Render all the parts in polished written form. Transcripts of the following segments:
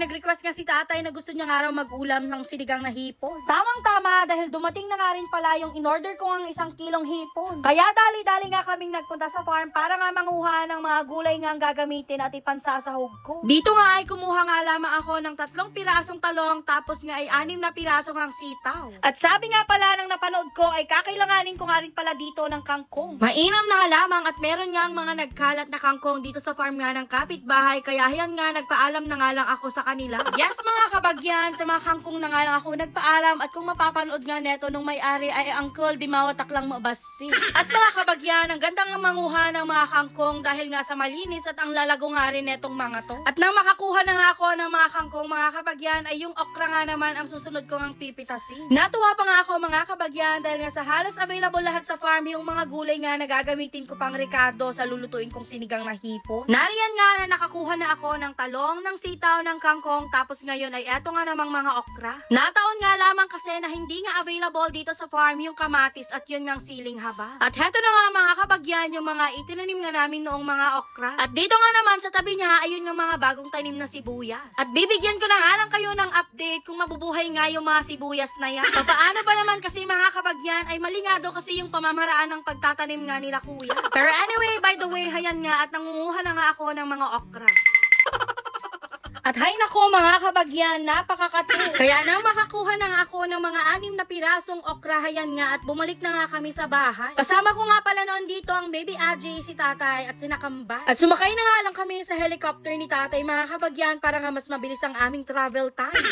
nag-request nga si tatay na gusto niya nga raw mag-ulam ng sinigang na hipon. Tamang-tama dahil dumating na nga rin pala yung in-order ko ng 1 kilong hipon. Kaya dali-dali nga kaming nagpunta sa farm para nga manguha ng mga gulay nga ang gagamitin at ipansasahog ko. Dito nga ay kumuha nga lamang ako ng 3 pirasong talong tapos nga ay 6 na pirasong ang sitaw. At sabi nga pala ng napanood ko ay kakailanganin ko nga rin pala dito ng kangkong. Mainam na nga lamang at meron nga ang mga nagkalat na kangkong dito sa farm nga ng kapitbahay kaya yan nga nagpaalam na nga lang ako sa kanila. Yes mga kabagyan, sa mga kangkong na nga lang ako nagpaalam at kung mapapanood nga neto nung may-ari ay Uncle di mawatak lang mabasi. At mga kabagyan, ang ganda nga manguha ng mga kangkong dahil nga sa malinis at ang lalago nga rin netong mga to. At nang makakuha na nga ako ng mga kangkong mga kabagyan ay yung okra nga naman ang susunod ko ngang pipitasin. Natuwa pa nga ako mga kabagyan dahil nga sa halos available lahat sa farm yung mga gulay nga na gagamitin ko pang rekado sa lulutuin kong sinigang na hipon. Nariyan nga na nakakuha na ako ng talong, ng sitaw, ng kangkong tapos ngayon ay eto nga namang mga okra. Nataon nga lamang kasi na hindi nga available dito sa farm yung kamatis at yun ngang siling haba. At heto na nga mga kabagyan yung mga itinanim nga namin noong mga okra. At dito nga naman sa tabi niya ayun yung mga bagong tanim na sibuyas. At bibigyan ko na nga lang kayo ng update kung mabubuhay nga yung mga sibuyas na yan. Paano ba naman kasi mga kabagyan ay malingado kasi yung pamamaraan ng pagtatanim nga nila kuya. Pero anyway, by the way, hayan nga at nangunguha na nga ako ng mga okra. At hay nako mga kabagyan, napakakati. Kaya nang makakuha na nga ako ng mga 6 na pirasong okra, hayan nga at bumalik na nga kami sa bahay. Kasama ko nga pala noon dito ang baby Aji, si tatay at sinakamba. At sumakay na nga lang kami sa helicopter ni tatay mga kabagyan para nga mas mabilis ang aming travel time.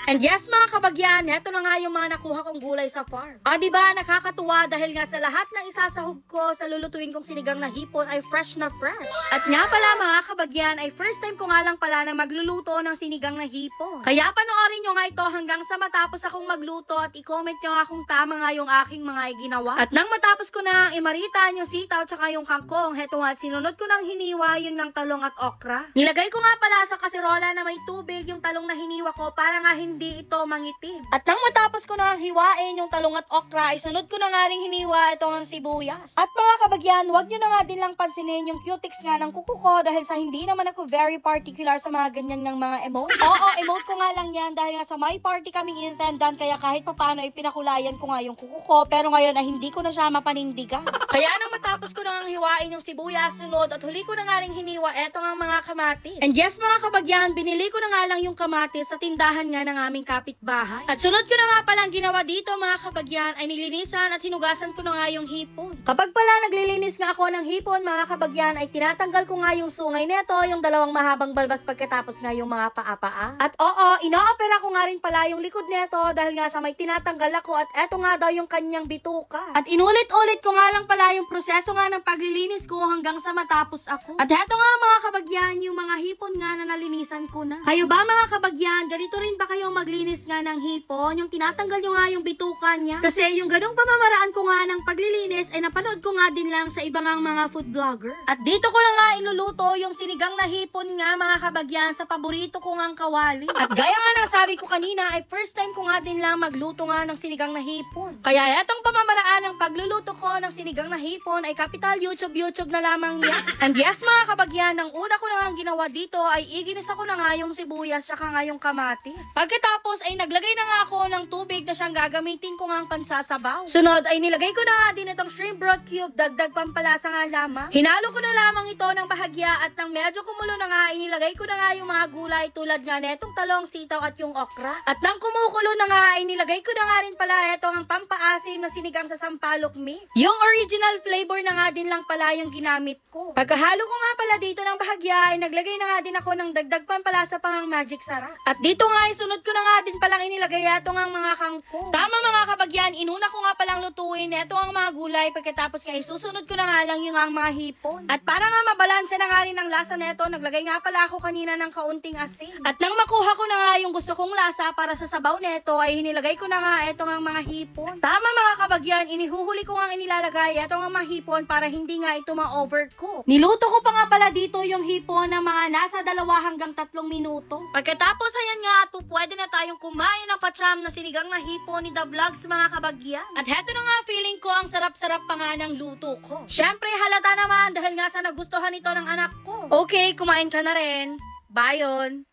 And yes mga kabagyan, heto na nga yung mga nakuha kong gulay sa farm. Diba nakakatuwa dahil nga sa lahat ng isasahog ko sa lulutuin kong sinigang na hipon ay fresh na fresh. At nga pala mga kabagyan ay first time ko nga lang pala na magluluto ng sinigang na hipon. Kaya panoorin nyo nga ito hanggang sa matapos akong magluto at i-comment nyo nga kung tama nga yung aking mga ginawa. At nang matapos ko na imarita yung sitaw tsaka yung kangkong, heto nga at sinunod ko ng hiniwa yun ng talong at okra. Nilagay ko nga pala sa kaserola na may tubig yung talong na hiniwa ko para nga hindi ito mangitim. At nang matapos ko na hiwain yung talong at okra, ay sunod ko na nga ring hiniwa itong ang sibuyas. At mga kabagyan, huwag nyo na nga din lang pansinin yung cutics nga ng kuko ko dahil sa hindi naman ako very particular sa mga ganyan ng mga emote. Oo, emote ko nga lang yan dahil nga sa my party kaming intendant kaya kahit papano ay pinakulayan ko nga yung kuko ko pero ngayon ay hindi ko na siya mapanindigan. Kaya nang matapos ko na nga hiwain yung sibuyas, sunod at huli ko na nga ring hiniwa eto nga mga kamatis. And yes mga kabagyan, binili ko na nga lang yung kamatis sa tindahan nga ng aming kapitbahay. At sunod ko na nga palang ginawa dito mga kabagyan ay nilinisan at hinugasan ko na nga yung hipon. Kapag pala naglilinis nga ako ng hipon mga kabagyan ay tinatanggal ko nga yung sungay neto, yung dalawang mahabang balbas pagkatapos nga yung mga paa-paa. At oo, ina-opera ko nga rin pala yung likod neto dahil nga sa may tinatanggal ako at eto nga daw yung kanyang bituka. At inulit-ulit ko nga lang pala yung proseso nga ng paglilinis ko hanggang sa matapos ako. At eto nga mga kabagyan, yung mga hipon nga na nalinisan ko na. Kayo ba mga kabagyan, ganito rin ba kayong maglinis nga ng hipon? Yung tinatanggal nyo nga yung bituka niya? Kasi yung ganung pamamaraan ko nga ng paglilinis ay napanood ko nga din lang sa ibang mga food vlogger. At dito ko na nga iluluto yung sinigang na hipon nga mga kabagyan sa paborito ko ngang kawali. At gaya nga ng sabi ko kanina ay first time ko nga din lang magluto nga ng sinigang na hipon. Kaya etong pamamaraan ng pagluluto ko ng sinigang na hipon ay kapital YouTube na lamang yan. And yes mga kabagyan, ang una ko na nga ginawa dito ay iginisa ko na nga yung sibuyas saka nga yung kamatis. Pagkatapos ay naglagay na nga ako ng tubig na siyang gagamitin ko nga pansasabaw. Sunod ay nilagay ko na nga din itong shrimp broth cube, dagdag pampalasa nga lamang. Hinalo ko na lamang ito ng bahagya at nang medyo kumulo na nga inilagay ko na nga yung mga gulay tulad nga netong talong, sitaw at yung okra. At nang kumukulo na nga ay nilagay ko na nga rin pala ito ang pampaasim na sinigang sa sampalok mix. Yung original flavor na nga din lang pala yung ginamit ko. Pagkahalo ko nga pala dito ng bahagya ay naglagay na nga din ako ng dagdag pampalasa pang magic sarap. At dito nga ay sunod ko na nga din palang inilagay ito ang mga kangkong. Tama mga kabagyan, inuna ko nga palang lutuin ito ang mga gulay pagkatapos nga isusunod ko na nga lang yung mga hipon. At para nga mabalanse na nga rin ang lasa neto, naglagay nga pala ako kanina ng kaunting asin. At nang makuha ko na nga yung gusto kong lasa para sa sabaw neto ay hinilagay ko na nga itong mga hipon. Tama mga kabagyan, inihuhuli ko nga inilalagay itong mga hipon para hindi nga ito ma-overcook. Niluto ko pa nga pala dito yung hipon ng mga nasa 2 hanggang 3 minuto. Pagkatapos ayan nga at pwede na tayong kumain ng patsyam na sinigang na hipon ni The Vlogs mga kabagyan. At heto na nga feeling ko ang sarap-sarap pa nga ng luto ko. Syempre halata naman dahil nga sa nagustuhan ito ng anak ko. Okay, kumain ka na rin. Bye!